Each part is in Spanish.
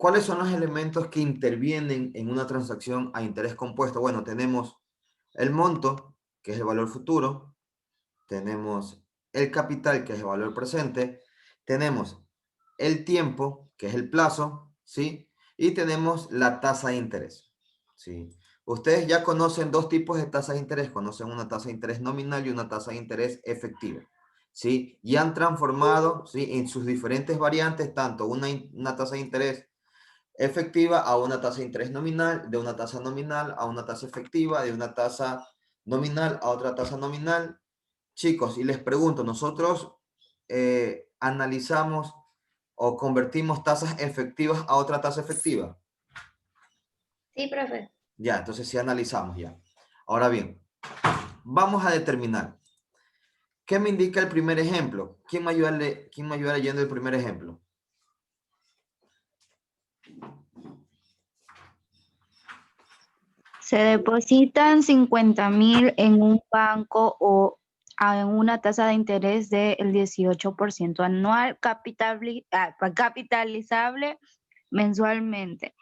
¿cuáles son los elementos que intervienen en una transacción a interés compuesto? Bueno, tenemos el monto, que es el valor futuro, tenemos el capital, que es el valor presente, tenemos el tiempo, que es el plazo, ¿sí? Y tenemos la tasa de interés, ¿sí? Ustedes ya conocen dos tipos de tasas de interés, conocen una tasa de interés nominal y una tasa de interés efectiva, ¿sí? Y han transformado, ¿sí? En sus diferentes variantes, tanto una tasa de interés efectiva a una tasa de interés nominal, de una tasa nominal a una tasa efectiva, de una tasa nominal a otra tasa nominal. Chicos, y les pregunto, nosotros analizamos o convertimos tasas efectivas a otra tasa efectiva. Sí, profe. Ya, entonces sí analizamos ya. Ahora bien, vamos a determinar. ¿Qué me indica el primer ejemplo? ¿Quién me ayuda leyendo el primer ejemplo? Se depositan 50.000 en un banco o en una tasa de interés del 18% anual capitalizable mensualmente.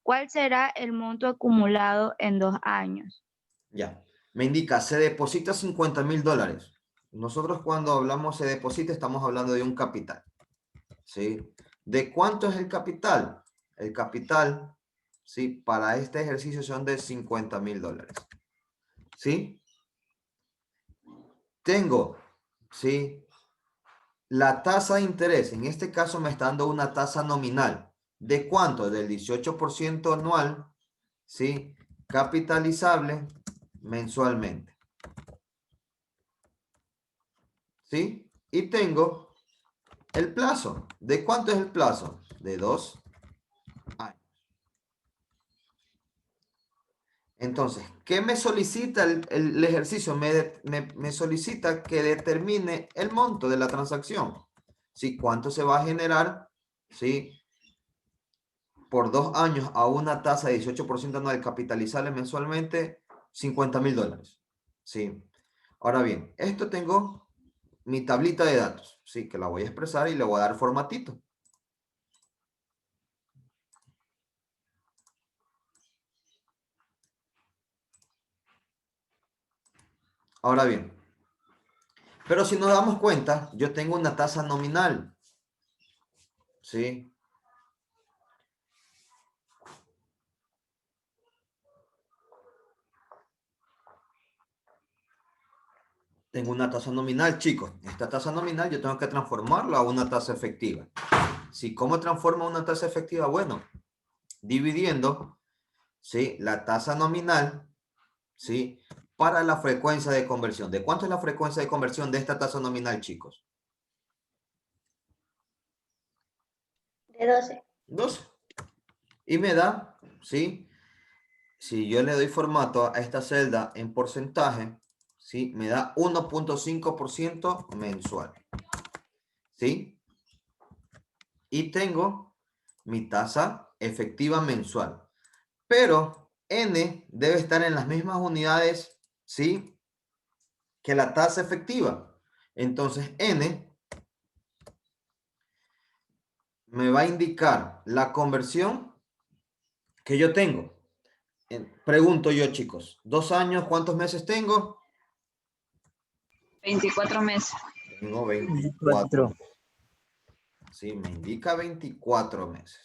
¿Cuál será el monto acumulado en 2 años? Ya, me indica, se deposita $50,000. Nosotros cuando hablamos se deposita, estamos hablando de un capital, ¿sí? ¿De cuánto es el capital? El capital, ¿sí? Para este ejercicio son de $50,000, ¿sí? Tengo, ¿sí? La tasa de interés, en este caso me está dando una tasa nominal. ¿De cuánto? Del 18% anual, ¿sí? Capitalizable mensualmente, ¿sí? Y tengo el plazo. ¿De cuánto es el plazo? De 2 años. Entonces, ¿qué me solicita el ejercicio? Me solicita que determine el monto de la transacción. ¿Sí? ¿Cuánto se va a generar? ¿Sí? Por 2 años a una tasa de 18% anual capitalizable mensualmente, $50,000. ¿Sí? Ahora bien, esto tengo mi tablita de datos, ¿sí? Que la voy a expresar y le voy a dar formatito. Ahora bien, pero si nos damos cuenta, yo tengo una tasa nominal, ¿sí? Tengo una tasa nominal, chicos. Esta tasa nominal yo tengo que transformarla a una tasa efectiva. ¿Sí? ¿Cómo transformo una tasa efectiva? Bueno, dividiendo, ¿sí? La tasa nominal, ¿sí? Para la frecuencia de conversión. ¿De cuánto es la frecuencia de conversión de esta tasa nominal, chicos? De 12. 12. Y me da, ¿sí? Si yo le doy formato a esta celda en porcentaje, ¿sí? Me da 1.5% mensual, ¿sí? Y tengo mi tasa efectiva mensual. Pero N debe estar en las mismas unidades, ¿sí? Que la tasa efectiva. Entonces N me va a indicar la conversión que yo tengo. Pregunto yo, chicos, 2 años, ¿cuántos meses tengo? 24 meses. Tengo 24 meses. Sí, me indica 24 meses.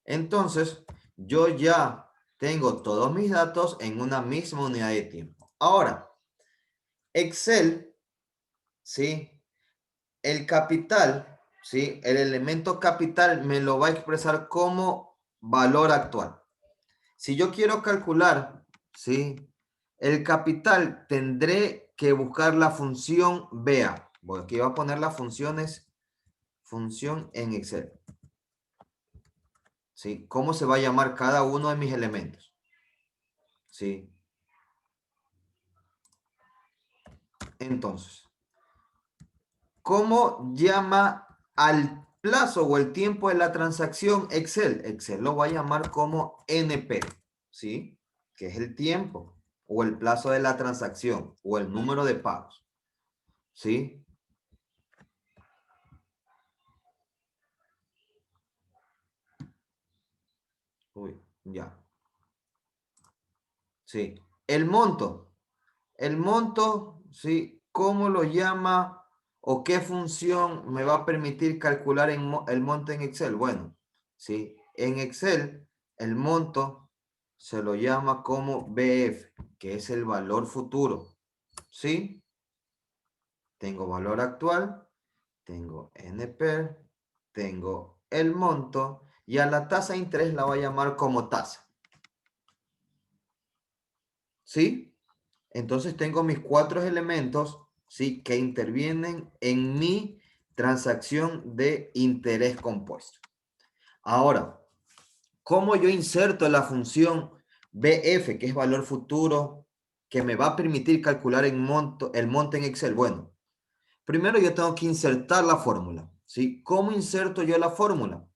Entonces, yo ya tengo todos mis datos en una misma unidad de tiempo. Ahora, Excel, ¿sí? El capital, ¿sí? El elemento capital me lo va a expresar como valor actual. Si yo quiero calcular, ¿sí? El capital, tendré que buscar la función BEA. Bueno, aquí voy a poner las funciones, función en Excel. ¿Sí? ¿Cómo se va a llamar cada uno de mis elementos? ¿Sí? Entonces, ¿cómo llama al plazo o el tiempo de la transacción Excel? Excel lo va a llamar como NP, ¿sí? Que es el tiempo o el plazo de la transacción o el número de pagos, ¿sí? Uy, ya. Sí. El monto. El monto, sí. ¿Cómo lo llama o qué función me va a permitir calcular el monto en Excel? Bueno, sí. En Excel, el monto se lo llama como BF, que es el valor futuro. ¿Sí? Tengo valor actual, tengo NPER, tengo el monto y a la tasa de interés la voy a llamar como tasa. ¿Sí? Entonces tengo mis 4 elementos, ¿sí? Que intervienen en mi transacción de interés compuesto. Ahora, ¿cómo yo inserto la función BF, que es valor futuro, que me va a permitir calcular el monto en Excel? Bueno, primero yo tengo que insertar la fórmula, ¿sí? ¿Cómo inserto yo la fórmula?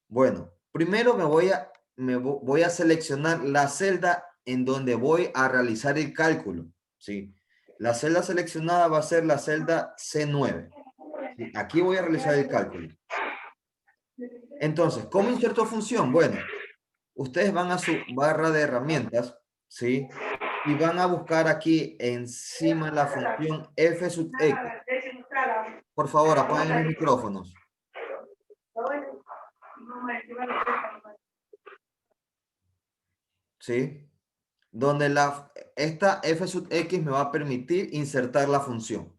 Bueno, primero voy a seleccionar la celda en donde voy a realizar el cálculo, ¿sí? La celda seleccionada va a ser la celda C9. ¿Sí? Aquí voy a realizar el cálculo. Entonces, ¿cómo inserto función? Bueno, ustedes van a su barra de herramientas, ¿sí? Y van a buscar aquí encima la función f sub x. Por favor, apaguen los micrófonos. ¿Sí? Donde esta f sub x me va a permitir insertar la función.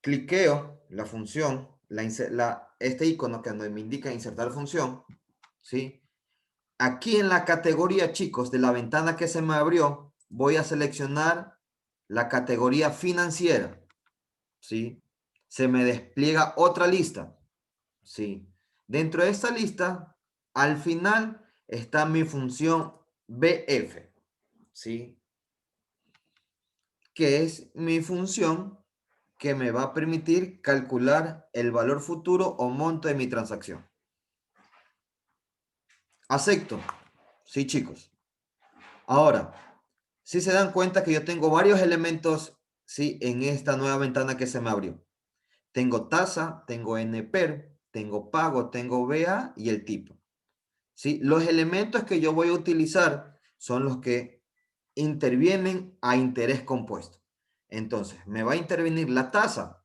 Cliqueo la función, este icono que me indica insertar función, ¿sí? Aquí en la categoría, chicos, de la ventana que se me abrió, voy a seleccionar la categoría financiera, ¿sí? Se me despliega otra lista, ¿sí? Dentro de esta lista, al final está mi función BF, ¿sí? Que es mi función que me va a permitir calcular el valor futuro o monto de mi transacción. Acepto. Sí, chicos. Ahora, si se dan cuenta que yo tengo varios elementos, sí, en esta nueva ventana que se me abrió. Tengo tasa, tengo NPER, tengo pago, tengo BA y el tipo. ¿Sí? Los elementos que yo voy a utilizar son los que intervienen a interés compuesto. Entonces, me va a intervenir la tasa.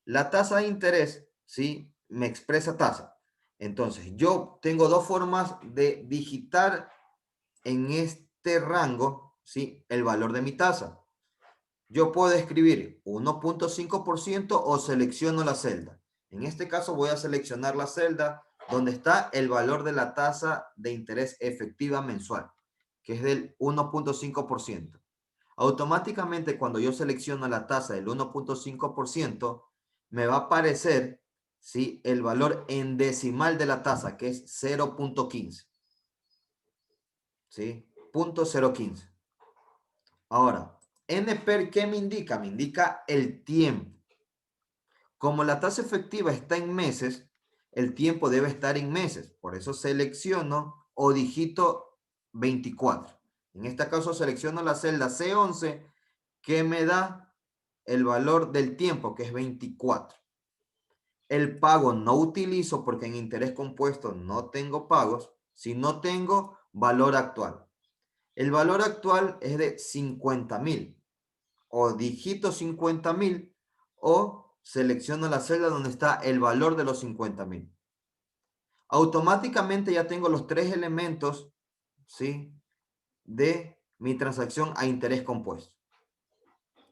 La tasa de interés, ¿sí? Me expresa tasa. Entonces, yo tengo dos formas de digitar en este rango, ¿sí? El valor de mi tasa. Yo puedo escribir 1.5% o selecciono la celda. En este caso voy a seleccionar la celda donde está el valor de la tasa de interés efectiva mensual, que es del 1.5%. Automáticamente cuando yo selecciono la tasa del 1.5%, me va a aparecer, ¿sí? El valor en decimal de la tasa, que es 0.15. ¿Sí? 0.015. Ahora, NPER, ¿qué me indica? Me indica el tiempo. Como la tasa efectiva está en meses, el tiempo debe estar en meses. Por eso selecciono o digito 24. En este caso selecciono la celda C11 que me da el valor del tiempo, que es 24. El pago no utilizo porque en interés compuesto no tengo pagos, sino tengo valor actual. El valor actual es de 50,000. O digito 50,000 o selecciono la celda donde está el valor de los 50,000. Automáticamente ya tengo los 3 elementos, ¿sí? De mi transacción a interés compuesto.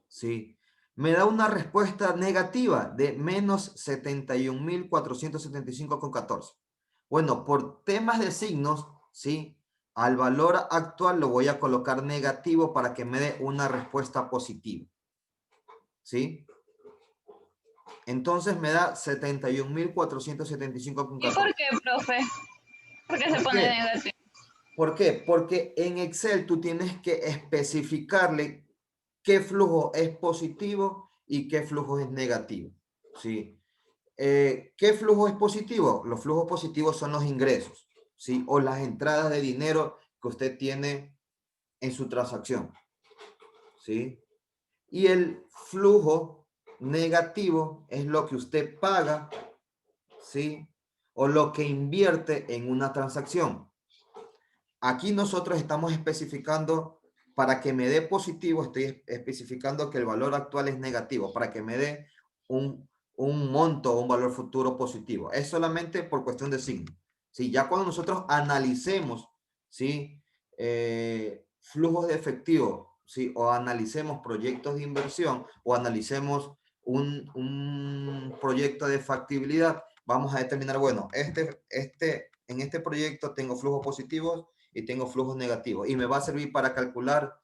¿Sí? Me da una respuesta negativa de menos 71,475,14. Bueno, por temas de signos, ¿sí? Al valor actual lo voy a colocar negativo para que me dé una respuesta positiva. ¿Sí? Entonces me da 71,475,14. ¿Y por qué, profe? ¿Por qué se pone negativo? ¿Por qué? Porque en Excel tú tienes que especificarle qué flujo es positivo y qué flujo es negativo. ¿Sí? ¿Qué flujo es positivo? Los flujos positivos son los ingresos, ¿sí? O las entradas de dinero que usted tiene en su transacción. ¿Sí? Y el flujo negativo es lo que usted paga, ¿sí? O lo que invierte en una transacción. aquí nosotros estamos especificando, para que me dé positivo, estoy especificando que el valor actual es negativo, para que me dé un monto o un valor futuro positivo. Es solamente por cuestión de signo. ¿Sí? Ya cuando nosotros analicemos, ¿sí? Flujos de efectivo, ¿sí? O analicemos proyectos de inversión o analicemos un proyecto de factibilidad, vamos a determinar, bueno, en este proyecto tengo flujos positivos y tengo flujos negativos y me va a servir para calcular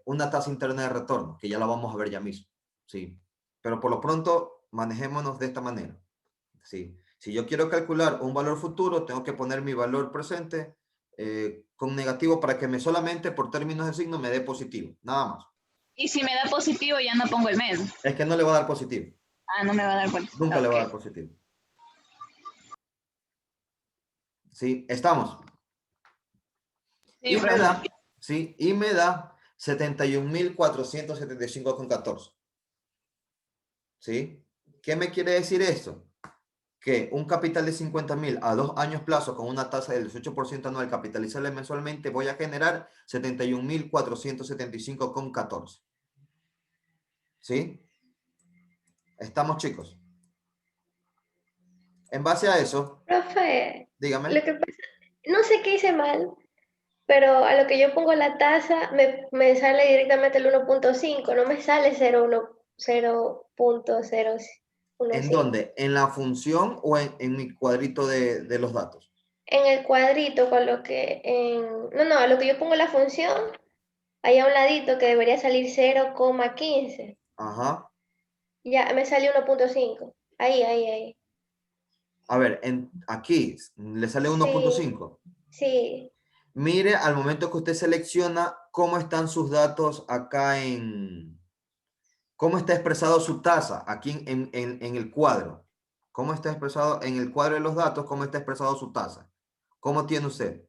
una tasa interna de retorno, que ya la vamos a ver ya mismo, ¿sí? Pero por lo pronto, manejémonos de esta manera, ¿sí? Si yo quiero calcular un valor futuro, tengo que poner mi valor presente con negativo para que solamente por términos de signo me dé positivo, nada más. Y si me da positivo, ya no pongo el mes. Es que no le va a dar positivo, Ah, no me va a dar cuenta. nunca le va a Ok. dar positivo. ¿Sí? ¿Estamos? Sí, Y me profe. da, ¿sí? Y me da 71.475,14. ¿Sí? ¿Qué me quiere decir esto? Que un capital de 50.000 a 2 años plazo con una tasa del 18% anual capitalizable mensualmente voy a generar 71.475,14. ¿Sí? Estamos, chicos. En base a eso, Profe, dígame. lo que pasa, no sé qué hice mal, pero a lo que yo pongo la tasa me sale directamente el 1.5, no me sale 0.015. ¿En dónde? ¿En la función o en mi cuadrito de los datos? En el cuadrito no, a lo que yo pongo la función, hay a un ladito que debería salir 0,15. Ajá. Ya, me salió 1.5. Ahí. A ver, aquí le sale Sí, 1.5. sí. Mire al momento que usted selecciona cómo están sus datos acá cómo está expresado su tasa aquí en el cuadro. ¿Cómo está expresado en el cuadro de los datos? ¿Cómo está expresado su tasa? ¿Cómo tiene usted?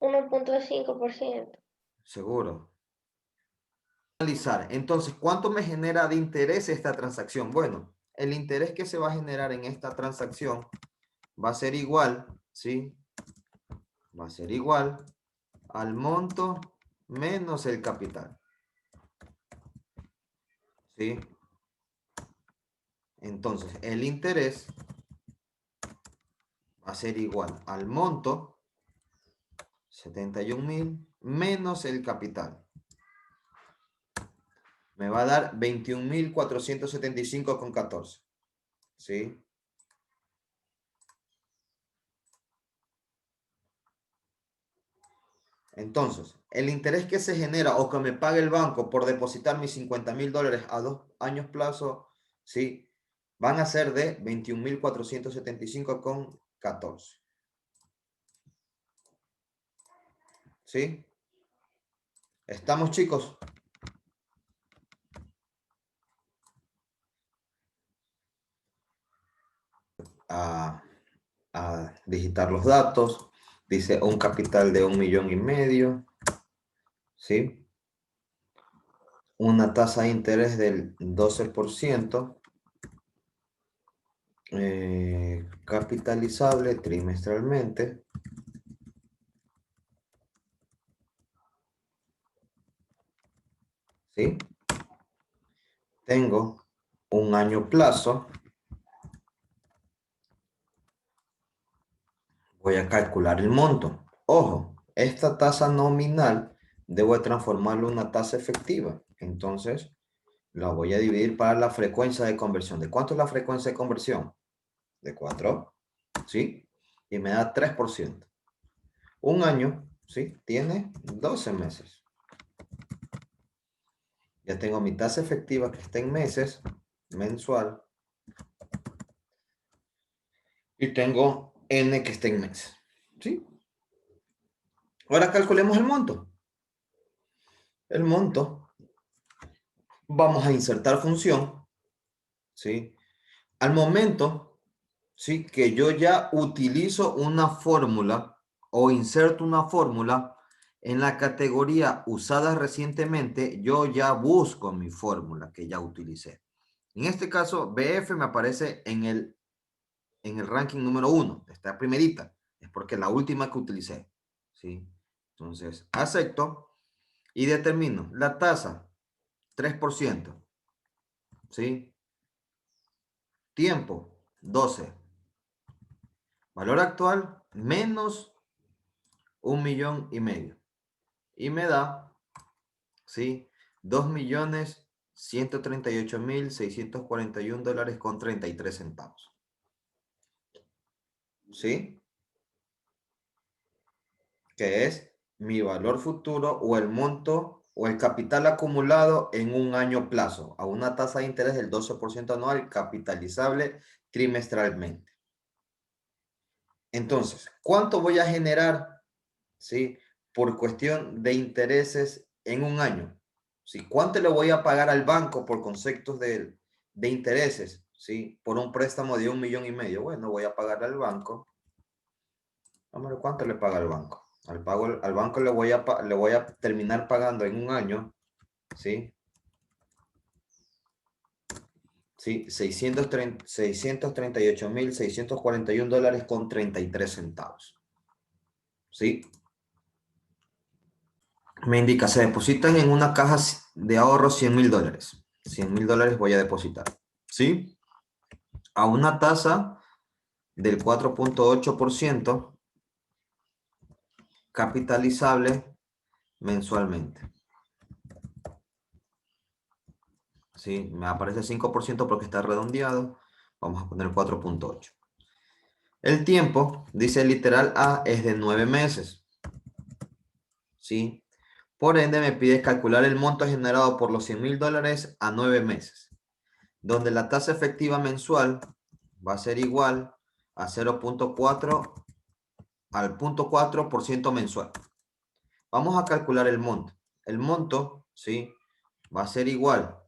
1.5%. Seguro. Analizar. Entonces, ¿cuánto me genera de interés esta transacción? Bueno, el interés que se va a generar en esta transacción va a ser igual, ¿sí? Va a ser igual al monto menos el capital. ¿Sí? Entonces, el interés va a ser igual al monto, 71.000, menos el capital. Me va a dar 21.475,14. ¿Sí? Entonces, el interés que se genera o que me pague el banco por depositar mis $50.000 a 2 años plazo, ¿sí? Van a ser de 21.475,14. ¿Sí? ¿Estamos, chicos? A digitar los datos. Dice un capital de 1,5 millones. ¿Sí? Una tasa de interés del 12%. Capitalizable trimestralmente. ¿Sí? Tengo un año plazo. Voy a calcular el monto. Ojo, esta tasa nominal debo transformarlo en una tasa efectiva. Entonces, la voy a dividir para la frecuencia de conversión. ¿De cuánto es la frecuencia de conversión? De 4, ¿sí? Y me da 3%. Un año, ¿sí? Tiene 12 meses. Ya tengo mi tasa efectiva que está en meses, mensual. Y tengo N que está en meses, ¿sí? Ahora calculemos el monto. El monto, vamos a insertar función, ¿sí? Al momento, ¿sí? Que yo ya utilizo una fórmula o inserto una fórmula en la categoría usada recientemente, yo ya busco mi fórmula que ya utilicé. En este caso, BF me aparece en el ranking número 1, está primerita. Después porque es la última que utilicé. ¿Sí? Entonces, acepto y determino la tasa, 3%. ¿Sí? Tiempo, 12. Valor actual, menos 1,5 millones. Y me da, ¿sí? 2,138,641 dólares con 33 centavos. ¿Sí? Que es mi valor futuro o el monto o el capital acumulado en un año plazo a una tasa de interés del 12% anual capitalizable trimestralmente. Entonces, ¿cuánto voy a generar, sí, por cuestión de intereses en un año? ¿Sí? ¿Cuánto le voy a pagar al banco por conceptos de intereses? ¿Sí? Por un préstamo de 1,5 millones. Bueno, voy a pagar al banco. Vamos a ver cuánto le paga al banco. Al banco le voy a terminar pagando en un año, ¿sí? Sí, 638,641 dólares con 33 centavos. ¿Sí? Me indica, se depositan en una caja de ahorro 100,000 dólares. 100,000 dólares voy a depositar. ¿Sí? A una tasa del 4,8% capitalizable mensualmente. ¿Sí? Me aparece 5% porque está redondeado. Vamos a poner 4,8. El tiempo, dice literal A, es de 9 meses. ¿Sí? Por ende, me pide calcular el monto generado por los 100,000 dólares a 9 meses, donde la tasa efectiva mensual va a ser igual a 0,4 al 0,4% mensual. Vamos a calcular el monto. El monto, ¿sí? Va a ser igual,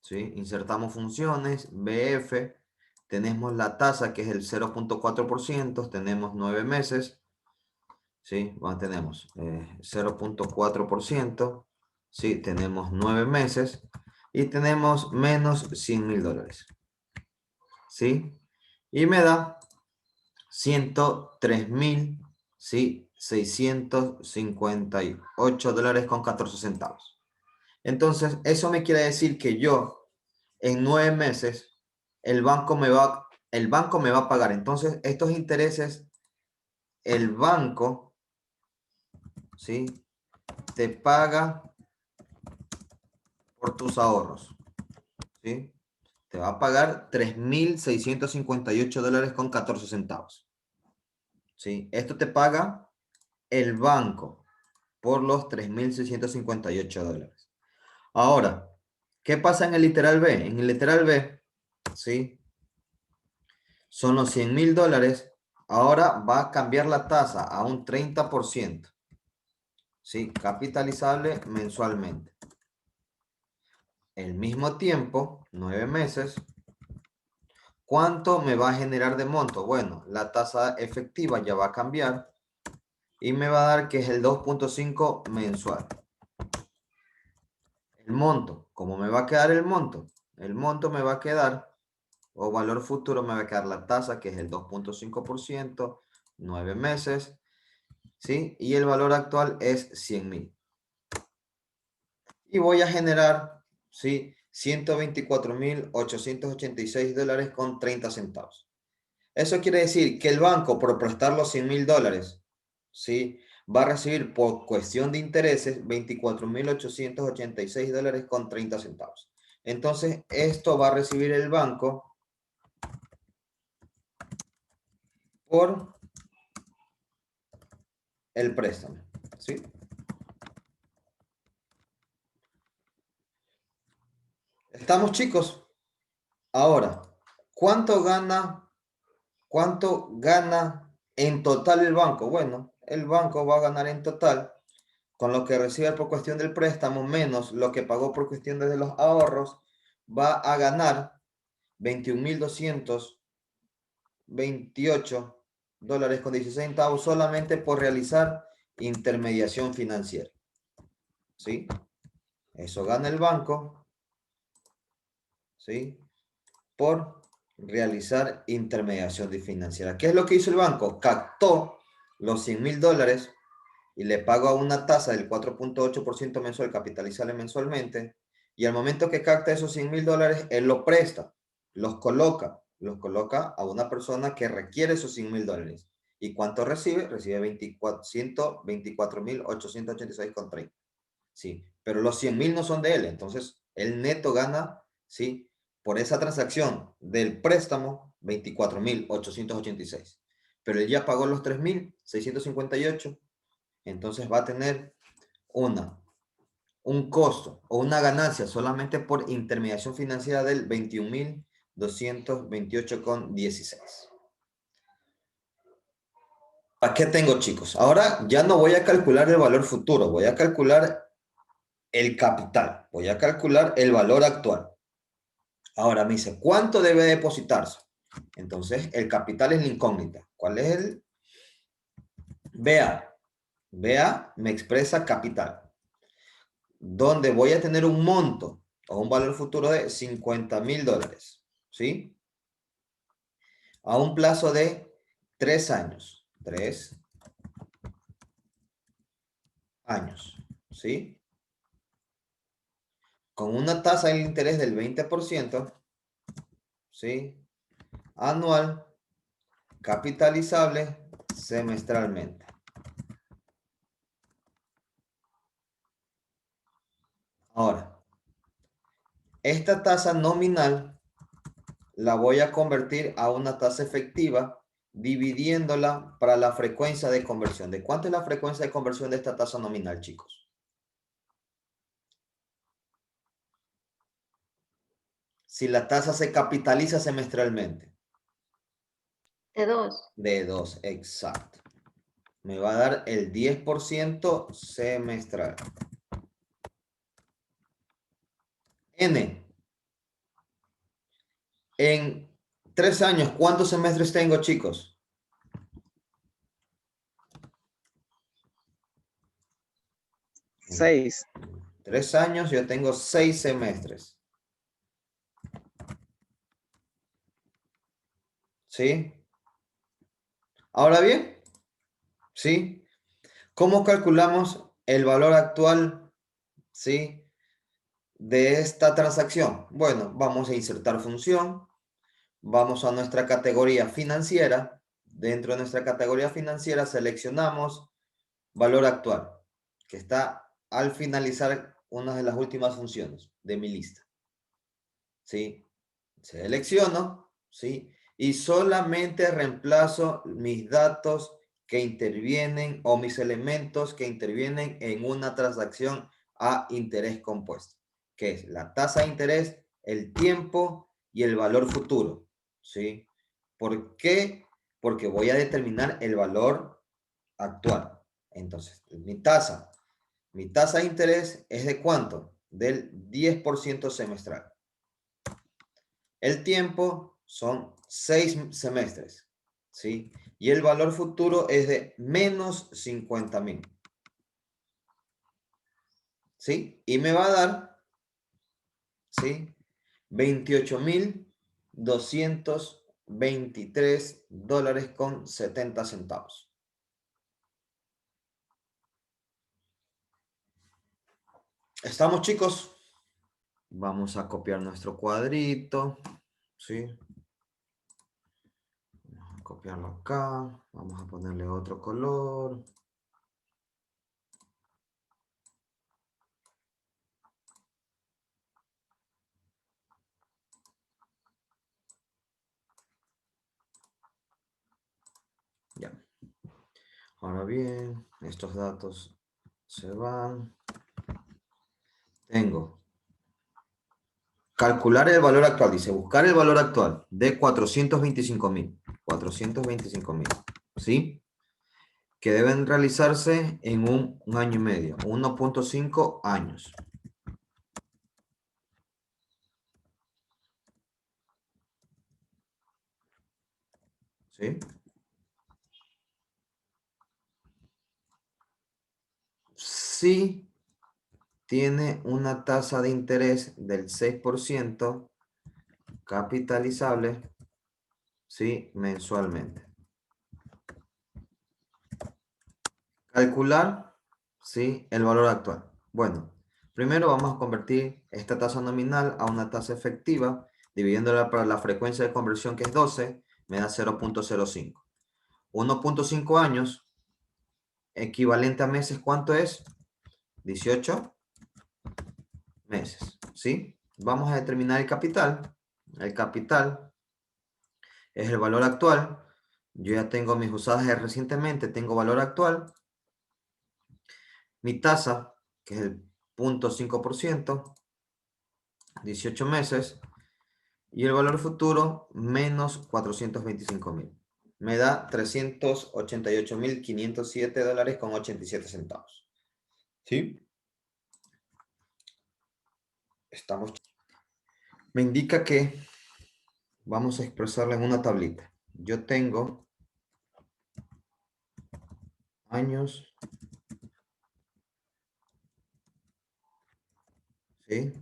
¿sí? Insertamos funciones, BF, tenemos la tasa que es el 0,4%, tenemos 9 meses, ¿sí? Bueno, tenemos 0,4%, ¿sí? Tenemos 9 meses y tenemos menos 100,000 dólares, ¿sí? Y me da 103,000, ¿sí? 658 dólares con 14 centavos. Entonces, eso me quiere decir que yo, en 9 meses, el banco me va a pagar. Entonces, estos intereses, el banco, ¿sí? Te paga por tus ahorros, ¿sí? Te va a pagar 3,658 dólares con 14 centavos, ¿sí? Esto te paga el banco por los 3,658 dólares. Ahora, ¿qué pasa en el literal B? En el literal B, ¿sí? Son los 100,000 dólares. Ahora va a cambiar la tasa a un 30%, ¿sí? Capitalizable mensualmente. El mismo tiempo, 9 meses. ¿Cuánto me va a generar de monto? Bueno, la tasa efectiva ya va a cambiar y me va a dar que es el 2,5 mensual. El monto, ¿cómo me va a quedar el monto? El monto me va a quedar, o valor futuro me va a quedar la tasa que es el 2,5%, 9 meses, ¿sí? Y el valor actual es 100,000. Y voy a generar, ¿sí? 124,886 dólares con 30 centavos. Eso quiere decir que el banco, por prestar los 100,000 dólares, ¿sí? Va a recibir por cuestión de intereses 24,886 dólares con 30 centavos. Entonces, esto va a recibir el banco por el préstamo, ¿sí? ¿Estamos, chicos? Ahora, ¿cuánto gana en total el banco? Bueno, el banco va a ganar en total con lo que recibe por cuestión del préstamo menos lo que pagó por cuestión de los ahorros, va a ganar 21,228 dólares con 16 centavos solamente por realizar intermediación financiera. ¿Sí? Eso gana el banco, ¿sí? Por realizar intermediación financiera. ¿Qué es lo que hizo el banco? Captó los 100,000 dólares y le pago a una tasa del 4.8% mensual, capitalizable mensualmente, y al momento que capta esos 100,000 dólares, él lo presta, los coloca a una persona que requiere esos 100,000 dólares. ¿Y cuánto recibe? Recibe 124,886,30. Sí, pero los 100,000 no son de él, entonces el neto gana, sí, por esa transacción del préstamo, 24,886. Pero él ya pagó los 3,658. Entonces va a tener un costo o una ganancia solamente por intermediación financiera del 21,228,16. ¿Para qué tengo, chicos? Ahora ya no voy a calcular el valor futuro, voy a calcular el capital, voy a calcular el valor actual. Ahora me dice, ¿cuánto debe depositarse? Entonces, el capital es la incógnita. ¿Cuál es el? BA me expresa capital, donde voy a tener un monto o un valor futuro de 50,000 dólares, ¿sí? A un plazo de 3 años. 3 años, ¿sí? Con una tasa de interés del 20%, ¿sí? Anual, capitalizable semestralmente. Ahora, esta tasa nominal la voy a convertir a una tasa efectiva dividiéndola para la frecuencia de conversión. ¿De cuánto es la frecuencia de conversión de esta tasa nominal, chicos? Si la tasa se capitaliza semestralmente. De 2. De 2, exacto. Me va a dar el 10% semestral. N. En 3 años, ¿cuántos semestres tengo, chicos? En 6. 3 años yo tengo 6 semestres. ¿Sí? Ahora bien, ¿sí? ¿Cómo calculamos el valor actual, ¿sí?, de esta transacción? Bueno, vamos a insertar función. Vamos a nuestra categoría financiera. Dentro de nuestra categoría financiera seleccionamos valor actual, que está al finalizar una de las últimas funciones de mi lista. ¿Sí? Selecciono, ¿sí? Y solamente reemplazo mis datos que intervienen o mis elementos que intervienen en una transacción a interés compuesto, que es la tasa de interés, el tiempo y el valor futuro, ¿sí? ¿Por qué? Porque voy a determinar el valor actual. Entonces, mi tasa de interés es ¿de cuánto? Del 10% semestral. El tiempo son 6 semestres, ¿sí? Y el valor futuro es de menos 50,000. ¿Sí? Y me va a dar, ¿sí?, 28,223 dólares con 70 centavos. ¿Estamos, chicos? Vamos a copiar nuestro cuadrito, ¿sí? Vamos a copiarlo acá. Vamos a ponerle otro color. Ya. Ahora bien, estos datos se van. Tengo calcular el valor actual. Dice buscar el valor actual de 425,000. 425,000. ¿Sí? Que deben realizarse en un año y medio. 1.5 años. ¿Sí? Sí tiene una tasa de interés del 6% capitalizable ¿sí? Mensualmente. Calcular, ¿sí? El valor actual. Bueno, primero vamos a convertir esta tasa nominal a una tasa efectiva, dividiéndola para la frecuencia de conversión que es 12, me da 0.05. 1.5 años, equivalente a meses, ¿cuánto es? 18 meses, ¿sí? Vamos a determinar el capital. El capital es el valor actual. Yo ya tengo mis usadas recientemente, tengo valor actual. Mi tasa, que es el 0.5%, 18 meses. Y el valor futuro, menos 425.000. Me da $388.507.87. ¿Sí? Estamos. Me indica que vamos a expresarla en una tablita. Yo tengo años, ¿sí?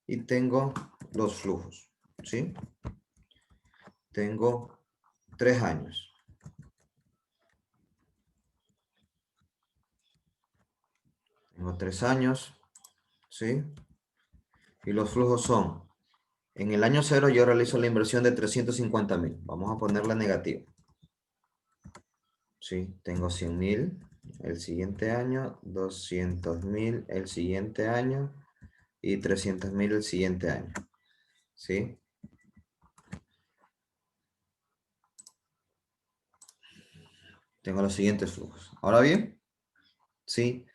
Y tengo los flujos, ¿sí? Tengo 3 años. Tengo 3 años, ¿sí? Y los flujos son, en el año 0 yo realizo la inversión de 350.000. Vamos a ponerla negativa. Sí, tengo 100.000 el siguiente año, 200.000 el siguiente año y 300.000 el siguiente año. ¿Sí? Tengo los siguientes flujos. Ahora bien, ¿sí?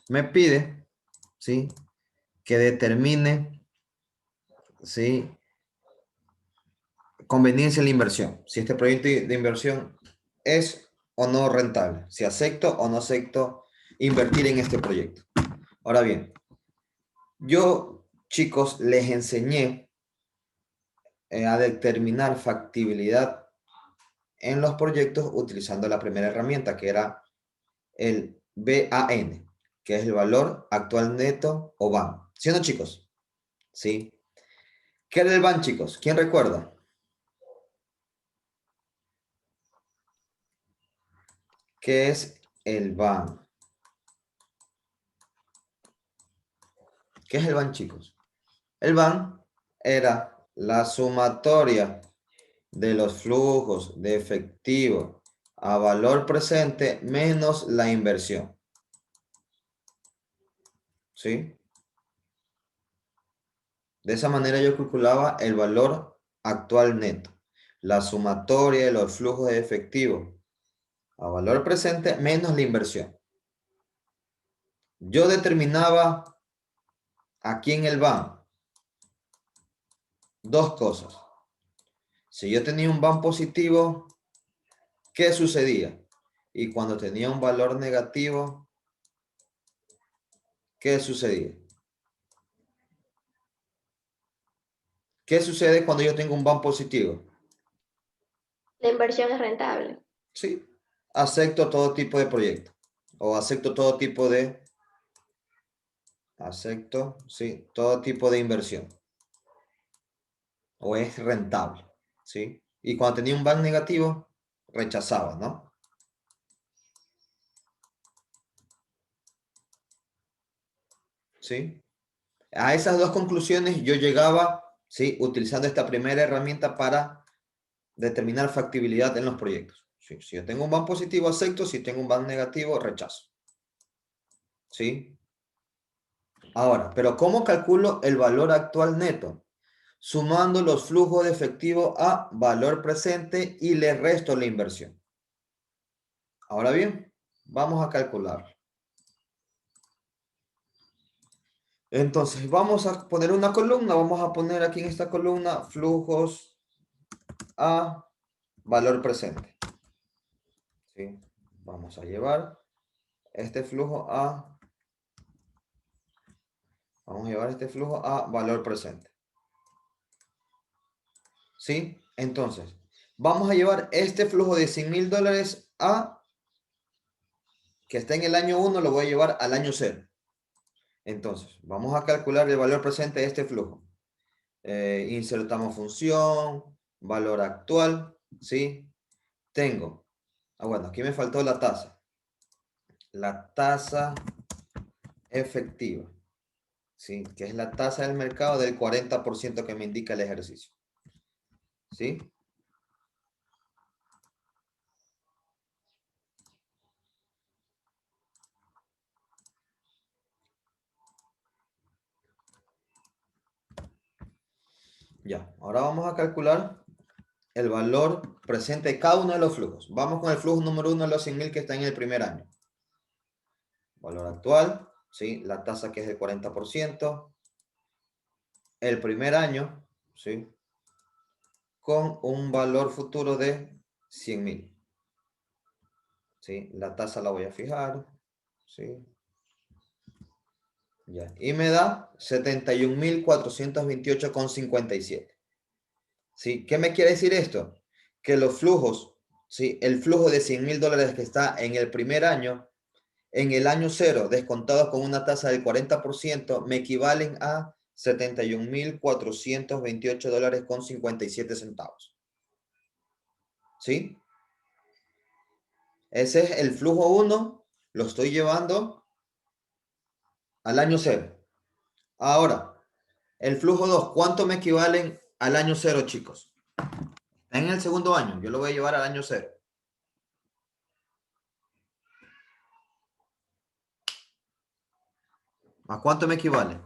Me pide, ¿sí? Que determine, ¿sí? Conveniencia en la inversión. Si este proyecto de inversión es o no rentable. Si acepto o no acepto invertir en este proyecto. Ahora bien, yo, chicos, les enseñé a determinar factibilidad en los proyectos utilizando la primera herramienta, que era el BAN, que es el valor actual neto o BAN. ¿Sí o no, chicos? ¿Sí? ¿Qué era el BAN, chicos? ¿Quién recuerda? ¿Qué es el BAN? ¿Qué es el BAN, chicos? El BAN era la sumatoria de los flujos de efectivo a valor presente menos la inversión. ¿Sí? De esa manera yo calculaba el valor actual neto, la sumatoria de los flujos de efectivo a valor presente menos la inversión. Yo determinaba aquí en el BAN dos cosas. Si yo tenía un BAN positivo, ¿qué sucedía? Y cuando tenía un valor negativo, ¿qué sucedía? ¿Qué sucede cuando yo tengo un BAN positivo? La inversión es rentable. Sí, acepto todo tipo de proyecto o acepto todo tipo de sí, todo tipo de inversión o es rentable, ¿sí? Y cuando tenía un BAN negativo, rechazaba, ¿no? ¿Sí? A esas dos conclusiones yo llegaba, ¿sí? Utilizando esta primera herramienta para determinar factibilidad en los proyectos. ¿Sí? Si yo tengo un BAN positivo, acepto. Si tengo un BAN negativo, rechazo. ¿Sí? Ahora, ¿pero cómo calculo el valor actual neto? Sumando los flujos de efectivo a valor presente y le resto la inversión. Ahora bien, vamos a calcular. Entonces, vamos a poner una columna. Vamos a poner aquí en esta columna flujos a valor presente. ¿Sí? Vamos a llevar este flujo a... Vamos a llevar este flujo a valor presente. ¿Sí? Entonces, vamos a llevar este flujo de $100.000 a... que está en el año 1, lo voy a llevar al año 0. Entonces, vamos a calcular el valor presente de este flujo. Insertamos función, valor actual, ¿sí? Tengo, bueno, aquí me faltó la tasa. La tasa efectiva, ¿sí? Que es la tasa del mercado del 40% que me indica el ejercicio, ¿sí? Ya, ahora vamos a calcular el valor presente de cada uno de los flujos. Vamos con el flujo número 1 de los 100.000 que está en el primer año. Valor actual, ¿sí? La tasa que es del 40%. El primer año, ¿sí? Con un valor futuro de 100.000. ¿Sí? La tasa la voy a fijar, ¿sí? Ya. Y me da 71.428,57. ¿Sí? ¿Qué me quiere decir esto? Que los flujos, ¿sí? El flujo de $100.000 que está en el primer año, en el año 0, descontados con una tasa del 40%, me equivalen a $71.428,57. ¿Sí? Ese es el flujo 1, lo estoy llevando al año 0. Ahora, el flujo 2, ¿cuánto me equivalen al año 0, chicos? Está en el segundo año, yo lo voy a llevar al año 0. ¿A cuánto me equivale?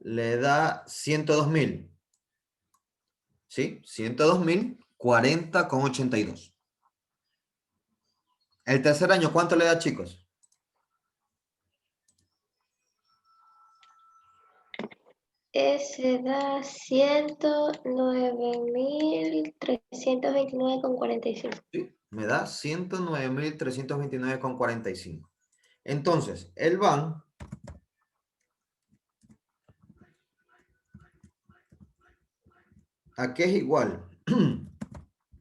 Le da 102.000. ¿Sí? 102.040,82. El tercer año, ¿cuánto le da, chicos? Ese da 109.329,45. Sí, me da 109.329,45. Entonces, el BAN ¿a qué es igual?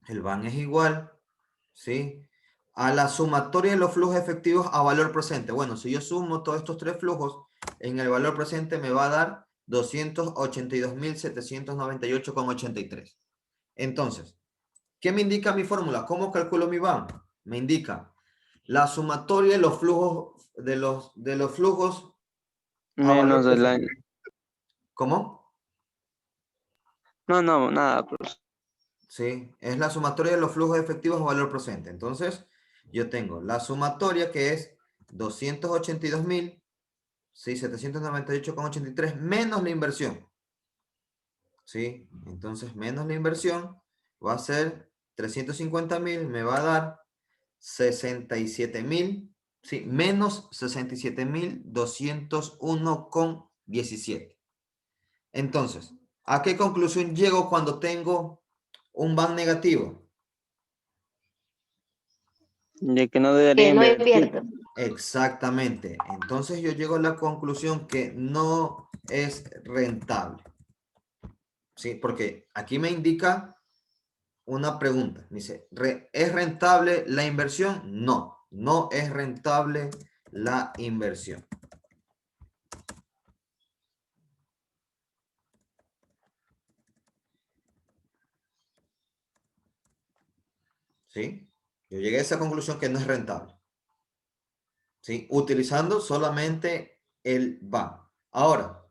El BAN es igual, ¿sí? A la sumatoria de los flujos efectivos a valor presente. Bueno, si yo sumo todos estos tres flujos, en el valor presente me va a dar 282.798,83. Entonces, ¿qué me indica mi fórmula? ¿Cómo calculo mi BAN? Me indica la sumatoria de los flujos flujos a valor Menos del año. presente. ¿Cómo? No, no, nada, pues. Sí, es la sumatoria de los flujos efectivos a valor presente. Entonces, yo tengo la sumatoria que es 282.000, ¿sí? 798,83 menos la inversión. ¿Sí? Entonces, menos la inversión va a ser 350.000, me va a dar 67.000, ¿sí? Menos 67.201,17. Entonces, ¿a qué conclusión llego cuando tengo un BAN negativo? De que no debería Que no invertir. invierto. Exactamente. Entonces yo llego a la conclusión que no es rentable. ¿Sí? Porque aquí me indica una pregunta. Me dice, ¿es rentable la inversión? No, no es rentable la inversión. ¿Sí? Yo llegué a esa conclusión que no es rentable. ¿Sí? Utilizando solamente el BAN. Ahora,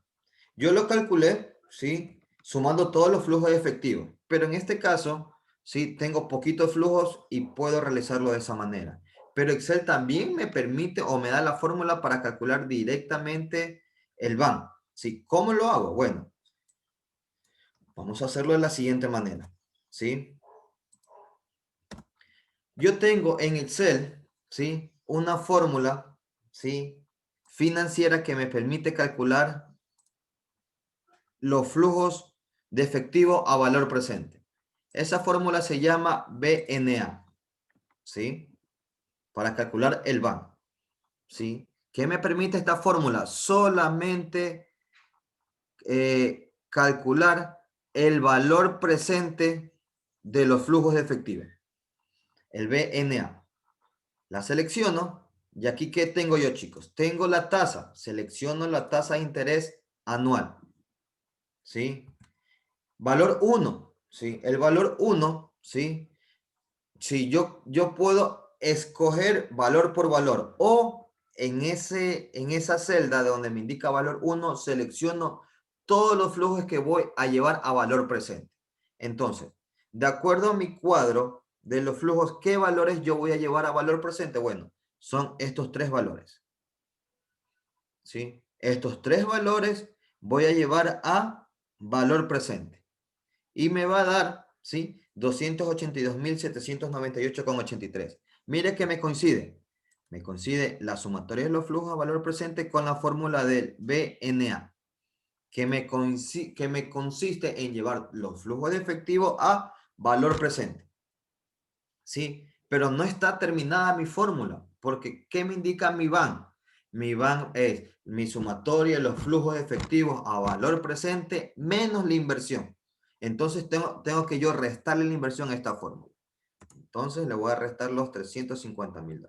yo lo calculé, ¿sí? Sumando todos los flujos de efectivo. Pero en este caso, sí, tengo poquitos flujos y puedo realizarlo de esa manera. Pero Excel también me permite o me da la fórmula para calcular directamente el BAN. ¿Sí? ¿Cómo lo hago? Bueno, vamos a hacerlo de la siguiente manera. ¿Sí? Yo tengo en Excel, ¿sí? Una fórmula, ¿sí? Financiera que me permite calcular los flujos de efectivo a valor presente. Esa fórmula se llama BNA, ¿sí? Para calcular el BAN, ¿sí? ¿Qué me permite esta fórmula? Solamente calcular el valor presente de los flujos de efectivo. El BNA. La selecciono y aquí ¿qué tengo yo, chicos? Tengo la tasa. Selecciono la tasa de interés anual, ¿sí? Valor 1, ¿sí? El valor 1, ¿sí? Si yo puedo escoger valor por valor o en esa celda donde me indica valor 1, selecciono todos los flujos que voy a llevar a valor presente. Entonces, de acuerdo a mi cuadro de los flujos, ¿qué valores yo voy a llevar a valor presente? Bueno, son estos 3 valores. ¿Sí? Estos 3 valores voy a llevar a valor presente. Y me va a dar, ¿sí? 282.798,83. Mire que me coincide. Me coincide la sumatoria de los flujos a valor presente con la fórmula del BNA, que me consiste en llevar los flujos de efectivo a valor presente. ¿Sí? Pero no está terminada mi fórmula, porque ¿qué me indica mi BAN? Mi BAN es mi sumatoria de los flujos efectivos a valor presente menos la inversión. Entonces tengo que yo restarle la inversión a esta fórmula. Entonces le voy a restar los $350.000.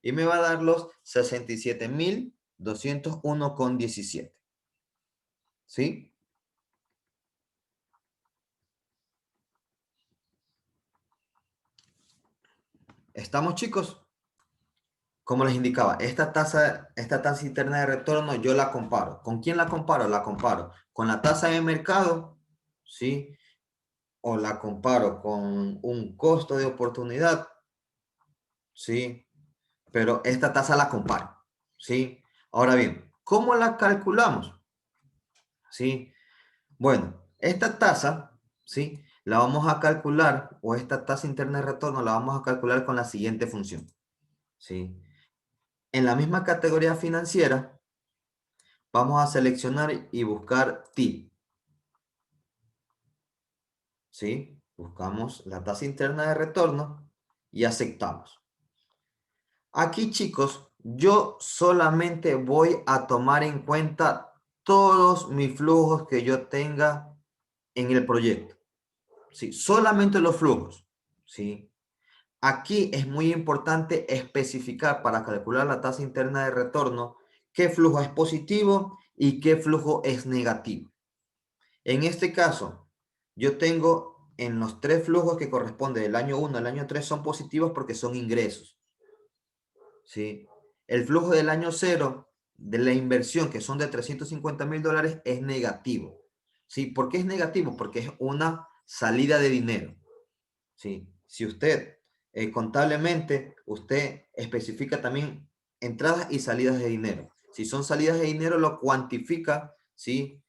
Y me va a dar los 67.201,17. ¿Sí? ¿Estamos, chicos? Como les indicaba, esta tasa interna de retorno yo la comparo. ¿Con quién la comparo? La comparo con la tasa de mercado, ¿sí? O la comparo con un costo de oportunidad, ¿sí? Pero esta tasa la comparo, ¿sí? Ahora bien, ¿cómo la calculamos? ¿Sí? Bueno, esta tasa, ¿sí? La vamos a calcular, o esta tasa interna de retorno la vamos a calcular con la siguiente función, ¿sí? En la misma categoría financiera, vamos a seleccionar y buscar TIR, ¿sí? Buscamos la tasa interna de retorno y aceptamos. Aquí, chicos, yo solamente voy a tomar en cuenta todos mis flujos que yo tenga en el proyecto. ¿Sí? Solamente los flujos, ¿sí? Aquí es muy importante especificar para calcular la tasa interna de retorno qué flujo es positivo y qué flujo es negativo. En este caso, yo tengo en los 3 flujos que corresponden del año 1 al año 3 son positivos porque son ingresos. ¿Sí? El flujo del año 0 de la inversión, que son de $350.000, es negativo. ¿Sí? ¿Por qué es negativo? Porque es una salida de dinero. ¿Sí? Si usted contablemente, usted especifica también entradas y salidas de dinero. Si son salidas de dinero, lo cuantifica, ¿sí?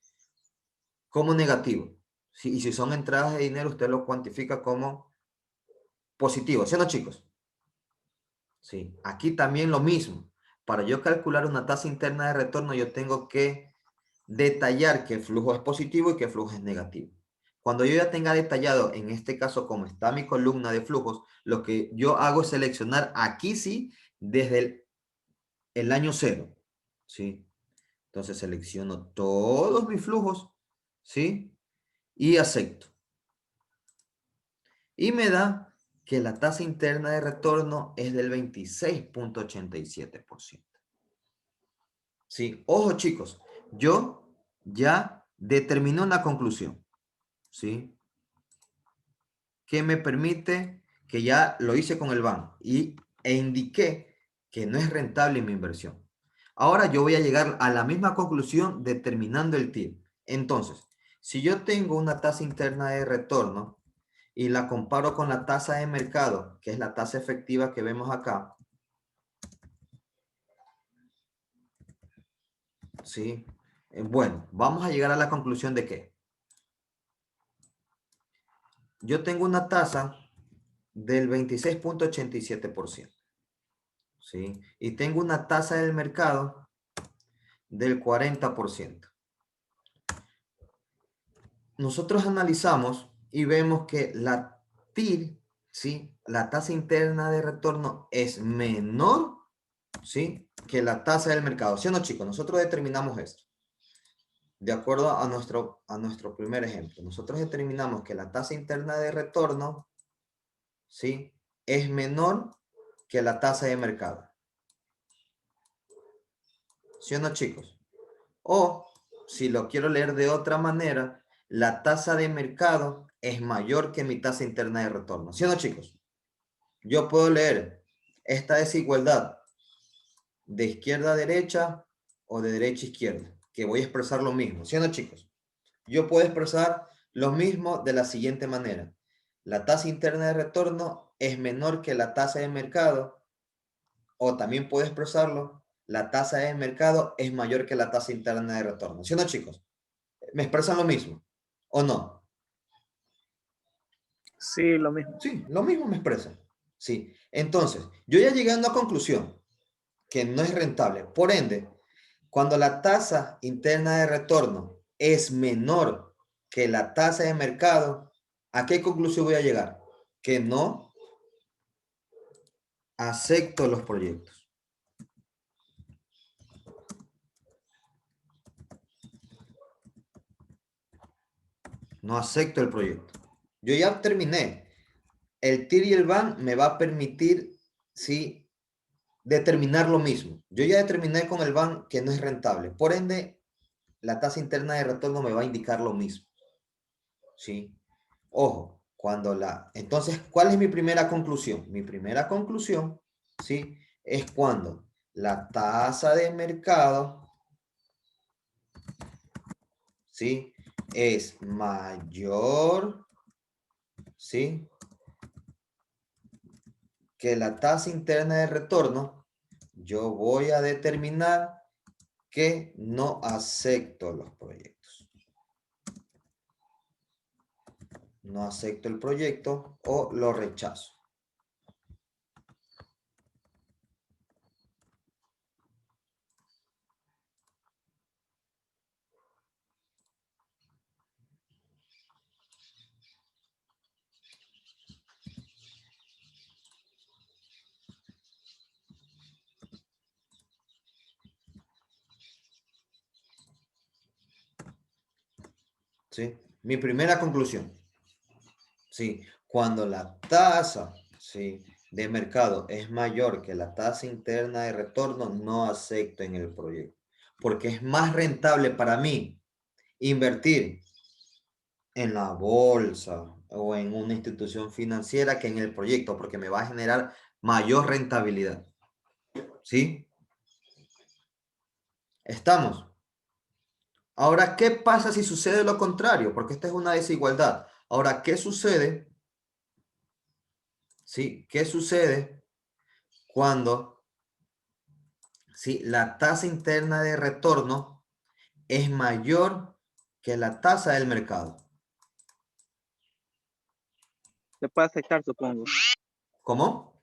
Como negativo. ¿Sí? Y si son entradas de dinero, usted lo cuantifica como positivo. ¿Sí o no, chicos? Sí. Aquí también lo mismo. Para yo calcular una tasa interna de retorno, yo tengo que detallar qué flujo es positivo y qué flujo es negativo. Cuando yo ya tenga detallado, en este caso, como está mi columna de flujos, lo que yo hago es seleccionar aquí sí, desde el año 0. ¿Sí? Entonces selecciono todos mis flujos, ¿sí? Y acepto. Y me da que la tasa interna de retorno es del 26.87%. ¿Sí? Ojo, chicos, yo ya determiné una conclusión, ¿sí? Que me permite, que ya lo hice con el banco e indiqué que no es rentable mi inversión. Ahora yo voy a llegar a la misma conclusión determinando el TIR. Entonces, si yo tengo una tasa interna de retorno y la comparo con la tasa de mercado, que es la tasa efectiva que vemos acá, ¿sí? Bueno, vamos a llegar a la conclusión de que yo tengo una tasa del 26.87%, ¿sí? Y tengo una tasa del mercado del 40%. Nosotros analizamos y vemos que la TIR, ¿sí? La tasa interna de retorno es menor, ¿sí? Que la tasa del mercado. ¿Sí o no, chicos? Nosotros determinamos esto. De acuerdo a nuestro primer ejemplo, nosotros determinamos que la tasa interna de retorno, ¿sí? Es menor que la tasa de mercado. ¿Sí o no, chicos? O, si lo quiero leer de otra manera, la tasa de mercado es mayor que mi tasa interna de retorno. ¿Sí o no, chicos? Yo puedo leer esta desigualdad de izquierda a derecha o de derecha a izquierda, que voy a expresar lo mismo. ¿Sí o no, chicos? Yo puedo expresar lo mismo de la siguiente manera. La tasa interna de retorno es menor que la tasa de mercado, o también puedo expresarlo, la tasa de mercado es mayor que la tasa interna de retorno. ¿Sí o no, chicos? ¿Me expresan lo mismo o no? Sí, lo mismo. Sí, lo mismo me expresan. Sí. Entonces, yo ya llegué a una conclusión que no es rentable. Por ende, cuando la tasa interna de retorno es menor que la tasa de mercado, ¿a qué conclusión voy a llegar? Que no acepto los proyectos. No acepto el proyecto. Yo ya terminé. El TIR y el BAN me va a permitir, sí, determinar lo mismo. Yo ya determiné con el BAN que no es rentable. Por ende, la tasa interna de retorno me va a indicar lo mismo. ¿Sí? Ojo, entonces, ¿cuál es mi primera conclusión? Mi primera conclusión, ¿sí? Es cuando la tasa de mercado, ¿sí? Es mayor, ¿sí? Que la tasa interna de retorno, yo voy a determinar que no acepto los proyectos. No acepto el proyecto o lo rechazo. ¿Sí? Mi primera conclusión. ¿Sí? Cuando la tasa, ¿sí?, de mercado es mayor que la tasa interna de retorno, no acepto en el proyecto. Porque es más rentable para mí invertir en la bolsa o en una institución financiera que en el proyecto, porque me va a generar mayor rentabilidad. ¿Sí? ¿Estamos? Ahora, ¿qué pasa si sucede lo contrario? Porque esta es una desigualdad. Ahora, ¿qué sucede? ¿Sí? ¿Qué sucede cuando, sí, la tasa interna de retorno es mayor que la tasa del mercado? Se puede aceptar, supongo. ¿Cómo?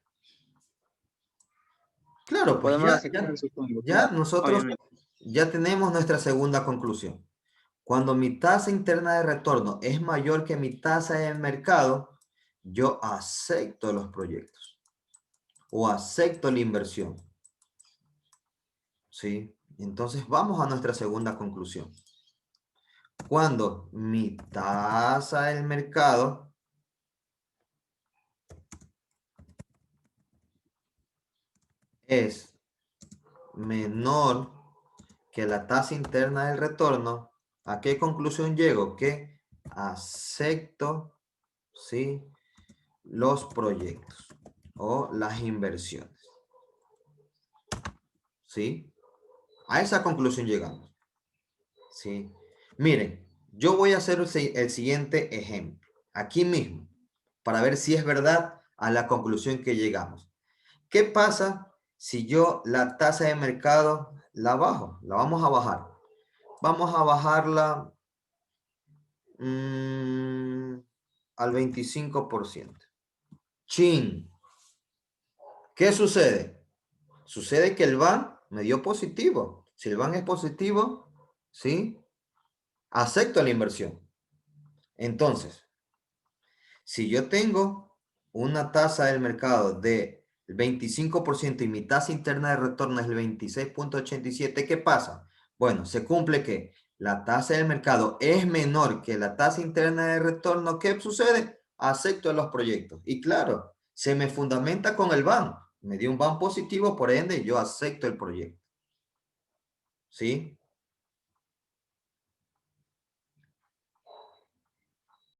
Claro, pues Podemos aceptar, supongo, ya claro. nosotros Obviamente. ya tenemos nuestra segunda conclusión. Cuando mi tasa interna de retorno es mayor que mi tasa de mercado, yo acepto los proyectos o acepto la inversión. ¿Sí? Entonces vamos a nuestra segunda conclusión. Cuando mi tasa del mercado es menor que la tasa interna del retorno, ¿a qué conclusión llego? Que acepto, ¿sí?, los proyectos o las inversiones. ¿Sí? A esa conclusión llegamos. ¿Sí? Miren, yo voy a hacer el siguiente ejemplo, aquí mismo, para ver si es verdad a la conclusión que llegamos. ¿Qué pasa si yo la tasa de mercado la bajo? La vamos a bajar. Vamos a bajarla al 25%. ¡Chin! ¿Qué sucede? Sucede que el BAN me dio positivo. Si el BAN es positivo, ¿sí?, acepto la inversión. Entonces, si yo tengo una tasa del mercado de 25% y mi tasa interna de retorno es el 26.87, ¿qué pasa? Bueno, se cumple que la tasa del mercado es menor que la tasa interna de retorno. ¿Qué sucede? Acepto los proyectos. Y claro, se me fundamenta con el BAN. Me dio un BAN positivo, por ende, yo acepto el proyecto. ¿Sí?